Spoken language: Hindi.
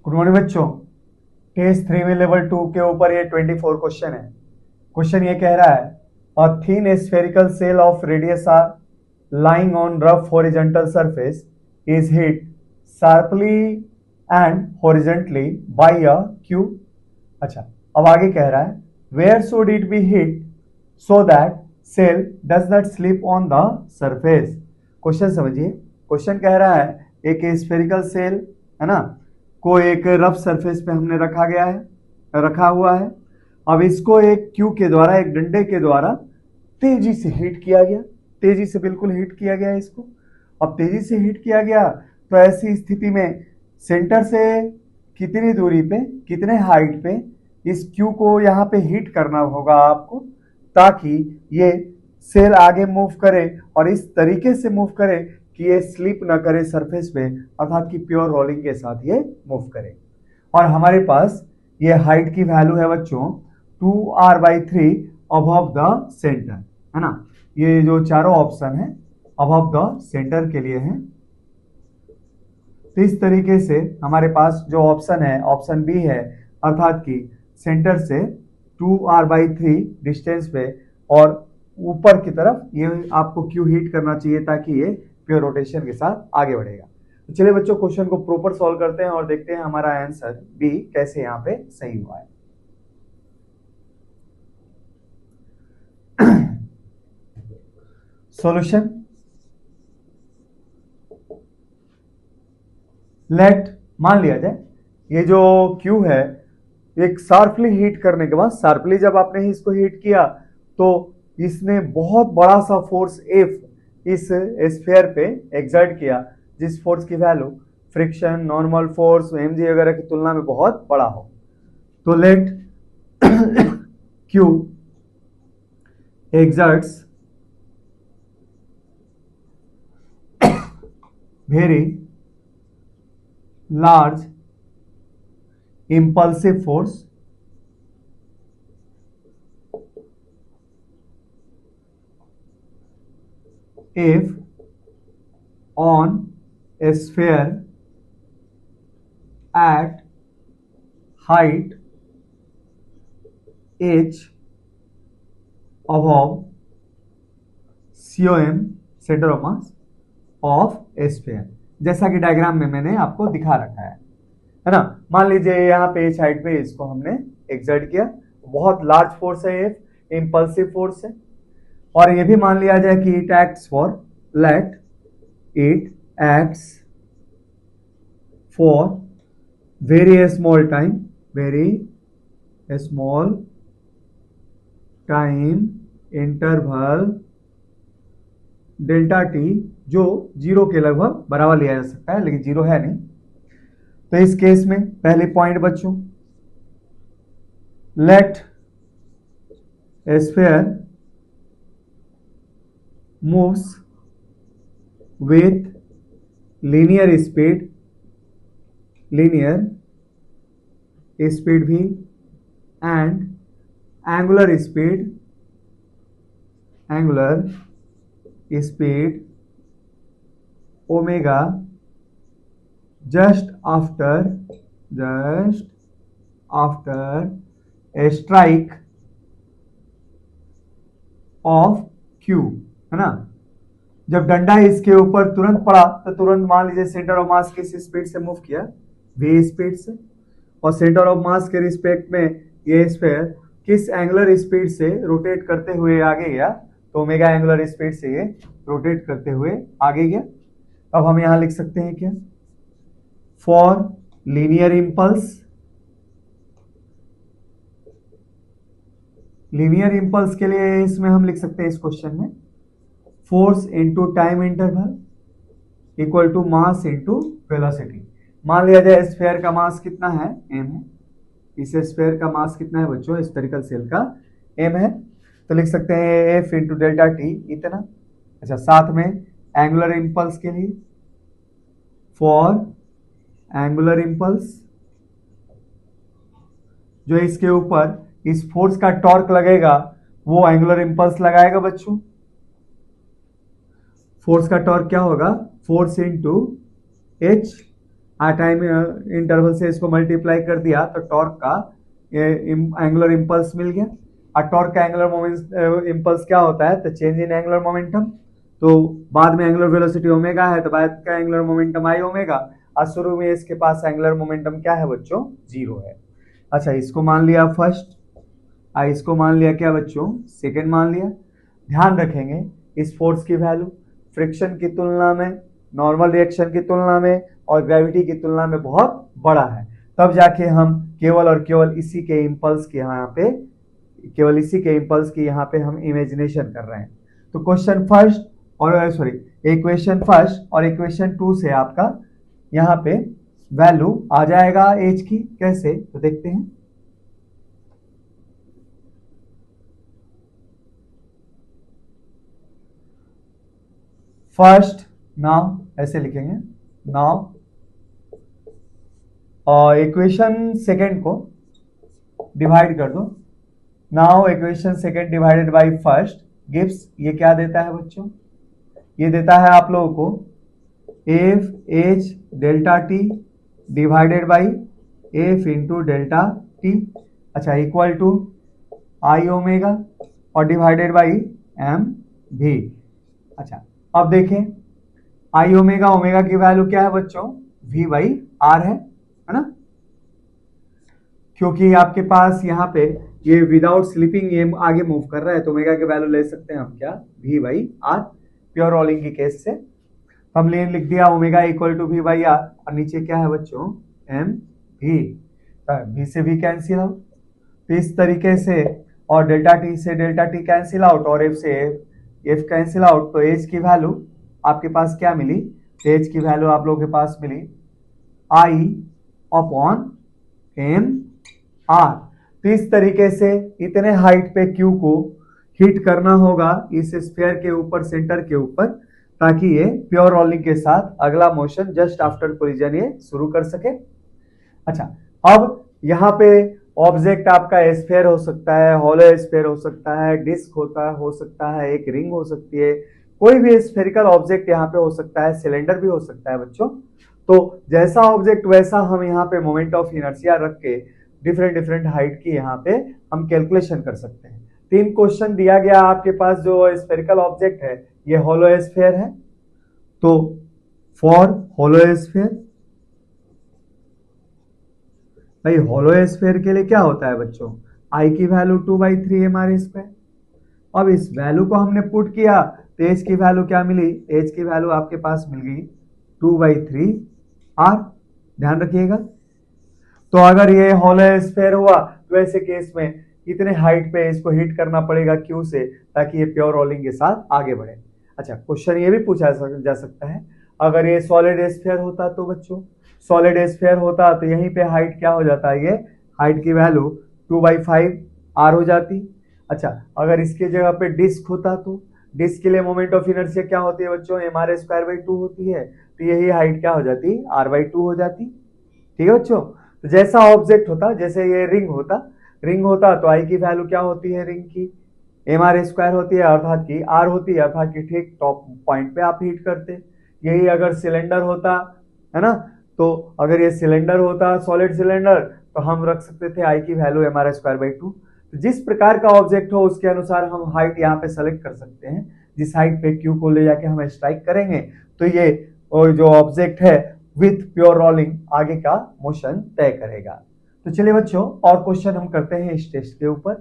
गुड मॉर्निंग बच्चों। टेस्ट 3 में लेवल 2 के ऊपर ये 24 क्वेश्चन है। क्वेश्चन ये कह रहा है a thin spherical shell of radius R lying on rough horizontal surface is hit sharply and horizontally by a Q। अच्छा, अब आगे कह रहा है where should it be hit so that cell does not slip on the surface। Question समझिए। क्वेश्चन कह रहा है एक स्फेरिकल सेल है ना, को एक रफ सरफेस पे हमने रखा हुआ है। अब इसको एक क्यू के द्वारा, एक डंडे के द्वारा तेजी से हिट किया गया, तेजी से बिल्कुल हिट किया गया इसको। अब तेजी से हिट किया गया तो ऐसी स्थिति में सेंटर से कितनी दूरी पे, कितने हाइट पे इस क्यू को यहाँ पे हिट करना होगा आपको, ताकि ये सेल आगे मूव करे और इस तरीके से मूव करे कि ये स्लिप ना करे सरफेस पे, अर्थात कि प्योर रोलिंग के साथ ये मूव करे। और हमारे पास ये हाइट की वैल्यू है बच्चों 2r/3 अबव द सेंटर, है ना। ये जो चारों ऑप्शन है अबव द सेंटर के लिए हैं। तो इस तरीके से हमारे पास जो ऑप्शन है, ऑप्शन बी है, अर्थात कि सेंटर से 2r/3 डिस्टेंस पे और ऊपर की तरफ ये आपको क्यू हिट करना चाहिए ताकि ये प्योर रोटेशन के साथ आगे बढ़ेगा। तो चलिए बच्चों क्वेश्चन को प्रॉपर सॉल्व करते हैं और देखते हैं हमारा आंसर बी कैसे यहाँ पे सही हुआ है। सॉल्यूशन, लेट मान लिया जाए ये जो क्यू है एक शार्पली हिट करने के बाद, शार्पली जब आपने इसको हिट किया तो इसने बहुत बड़ा सा फोर्स एफ इस स्फीयर पे एक्सर्ट किया, जिस फोर्स की value friction, normal force, mg वगैरह की तुलना में बहुत बड़ा हो। तो let Q exerts very large impulsive force if on a sphere at height h above COM centre of mass of sphere, जैसा कि डायग्राम में मैंने आपको दिखा रखा है ना। मान लीजिए यहाँ पे इस हाइट पे इसको हमने एक्सर्ट किया, बहुत लार्ज फोर्स है, ये इंपल्सिव फोर्स है। और ये भी मान लिया जाए कि it acts for, let it acts for very small time, very small time interval delta T, जो जीरो के लगभग बराबर लिया जा सकता है, लेकिन जीरो है नहीं। तो इस केस में पहले पॉइंट बच्चों, let sphere moves with linear speed, linear speed भी, and angular speed, angular speed omega just after a strike of cue, है ना। जब डंडा इसके ऊपर तुरंत पड़ा तो तुरंत मान लीजिए सेंटर ऑफ मास किस स्पीड से मूव किया, v स्पीड से, और सेंटर ऑफ मास के रिस्पेक्ट में ये स्फीयर किस एंगुलर स्पीड से रोटेट करते हुए आगे गया, तो ओमेगा एंगुलर स्पीड से ये रोटेट करते हुए आगे गया। अब हम यहां लिख सकते हैं क्या, for linear impulse, linear impulse के लिए इसमें हम लिख सकते हैं इस क्वेश्चन में force into time interval equal to mass into velocity. मान लिया जाए स्फीयर का मास कितना है, m है। इस स्फीयर का मास कितना है बच्चों, स्फेरिकल सेल का m है, तो लिख सकते हैं f इंटू डेल्टा टी इतना। अच्छा, साथ में एंगुलर इंपल्स के लिए, फॉर एंगुलर इंपल्स, जो इसके ऊपर इस फोर्स का टॉर्क लगेगा वो एंगुलर इंपल्स लगाएगा बच्चों। फोर्स का टॉर्क क्या होगा, force into H, time interval से इसको मल्टीप्लाई कर दिया तो टॉर्क का एंगुलर इंपल्स मिल गया। और टॉर्क का एंगुलर इंपल्स क्या होता है, तो चेंज इन एंगुलर मोमेंटम। तो बाद में एंगुलर वेलोसिटी ओमेगा है, तो बाद का एंगुलर मोमेंटम आई ओमेगा, और शुरू में इसके पास एंगुलर मोमेंटम क्या है बच्चों, 0 है। अच्छा, इसको मान लिया फर्स्ट, इसको मान लिया क्या बच्चों, सेकेंड मान लिया। ध्यान रखेंगे इस फोर्स की वैल्यू फ्रिक्शन की तुलना में, नॉर्मल रिएक्शन की तुलना में और ग्रेविटी की तुलना में बहुत बड़ा है, तब जाके हम केवल और केवल इसी के इम्पल्स की यहाँ पे, केवल इसी के इम्पल्स की यहाँ पे हम इमेजिनेशन कर रहे हैं। तो क्वेश्चन फर्स्ट और सॉरी इक्वेशन फर्स्ट और इक्वेशन 2 से आपका यहाँ पे वैल्यू आ जाएगा एच की, कैसे तो देखते हैं। फर्स्ट नाउ ऐसे लिखेंगे, नाउ और इक्वेशन सेकेंड को डिवाइड कर दो। Now equation second divided by first gives, ये क्या देता है बच्चों, ये देता है आप लोगों को F H delta T divided by F into delta T, अच्छा इक्वल टू आई ओमेगा और डिवाइडेड बाई एम भी। अच्छा अब देखें आई ओमेगा, ओमेगा की वैल्यू क्या है बच्चों, वी बाई आर है ना, क्योंकि आपके पास यहाँ पे ये विदाउट स्लिपिंग ये आगे मूव कर रहा है, तो ओमेगा की वैल्यू ले सकते हैं हम क्या, v by r. Pure rolling की केस से हमने लिख दिया omega equal to v by r, और नीचे क्या है बच्चों, एम भी, वी से वी कैंसिल आउट, तो इस तरीके से, और डेल्टा टी से डेल्टा टी कैंसिल आउट और एफ से एफ कैंसिल आउट, तो एच की वैल्यू आपके पास क्या मिली, एच की वैल्यू आप लोगों के पास मिली आई अपॉन एम आर। तो इस तरीके से इतने हाइट पे क्यू को हिट करना होगा इस स्फीयर के ऊपर, सेंटर के ऊपर, ताकि ये प्योर रोलिंग के साथ अगला मोशन जस्ट आफ्टर कोलिजन ये शुरू कर सके। अच्छा अब यहाँ पे ऑब्जेक्ट आपका स्फीयर हो सकता है, हॉलो स्फीयर हो सकता है, डिस्क हो सकता है, एक रिंग हो सकती है, कोई भी स्फेरिकल ऑब्जेक्ट यहाँ पे हो सकता है, सिलेंडर भी हो सकता है बच्चों। तो जैसा ऑब्जेक्ट वैसा हम यहाँ पे मोमेंट ऑफ इनर्शिया रख के डिफरेंट डिफरेंट हाइट की यहाँ पे हम कैलकुलेशन कर सकते हैं। 3 क्वेश्चन दिया गया आपके पास, जो स्फेरिकल ऑब्जेक्ट है ये हॉलो स्फीयर है, तो फॉर हॉलो स्फीयर, भाई हॉलो स्फीयर के लिए क्या होता है बच्चों, आई की वैल्यू 2/3 एम आर स्क्वायर। अब इस वैल्यू को हमने पुट किया तो एच की वैल्यू क्या मिली, एच की वैल्यू आपके पास मिल गई 2/3 आर। ध्यान रखिएगा, तो अगर ये हॉलो स्फीयर हुआ तो ऐसे केस में इतने हाइट पे इसको हिट करना पड़ेगा क्यू से, ताकि ये प्योर रोलिंग के साथ आगे बढ़े। अच्छा क्वेश्चन ये भी पूछा जा सकता है, अगर ये सॉलिड स्फीयर होता तो बच्चों, सॉलिड स्फीयर होता तो यहीं पे हाइट क्या हो जाता है, ये हाइट की वैल्यू 2/5 आर हो जाती। अच्छा अगर इसके जगह पे डिस्क होता तो डिस्क के लिए मोमेंट ऑफ इनर्शिया क्या होती है बच्चों, mr²/2 होती है, तो यही हाइट क्या हो जाती, r/2 हो जाती। ठीक है बच्चों, तो जैसा ऑब्जेक्ट होता, जैसे ये रिंग होता तो आई की वैल्यू क्या होती है रिंग की, mr² होती है, अर्थात की r होती है, अर्थात की ठीक टॉप पॉइंट पे आप हिट करते। यही अगर सिलेंडर होता है ना, तो अगर ये सिलेंडर होता सॉलिड सिलेंडर, तो हम रख सकते थे आई की वैल्यू mr²/2। तो जिस प्रकार का ऑब्जेक्ट हो उसके अनुसार हम हाइट यहाँ पे सेलेक्ट कर सकते हैं, जिस हाइट पे क्यू को ले जाके हम स्ट्राइक करेंगे तो ये जो ऑब्जेक्ट है विथ प्योर रोलिंग आगे का मोशन तय करेगा। तो चलिए बच्चों और क्वेश्चन हम करते हैं इस टेस्ट के ऊपर।